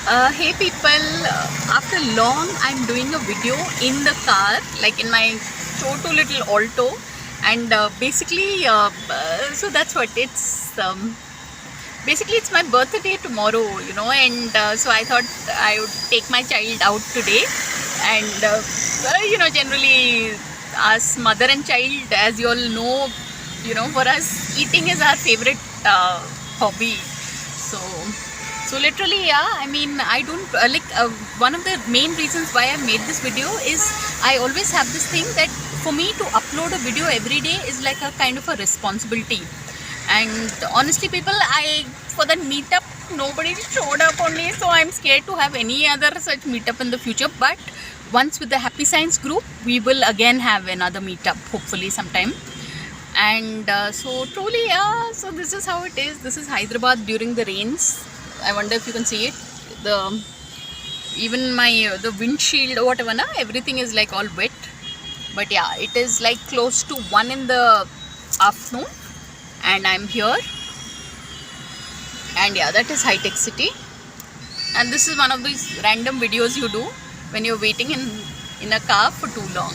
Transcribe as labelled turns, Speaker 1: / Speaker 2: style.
Speaker 1: Hey people, after long I'm doing a video in the car, like in my Chotu little Alto, and so that's what it's. Basically, it's my birthday tomorrow, and so I thought I would take my child out today, and generally, as mother and child, as you all know, for us, eating is our favorite hobby. So. So literally, yeah, I mean, I don't one of the main reasons why I made this video is I always have this thing that for me to upload a video every day is like a kind of a responsibility. And honestly, people, for that meetup, nobody showed up only, so I'm scared to have any other such meetup in the future. But once with the Happy Science group, we will again have another meetup, hopefully sometime. And so truly, yeah, so this is how it is. This is Hyderabad during the rains. I wonder if you can see it. Even the windshield or whatever, everything is like all wet. But yeah, it is like close to 1 in the afternoon, and I'm here. And yeah, that is High Tech City. And this is one of these random videos you do when you're waiting in a car for too long.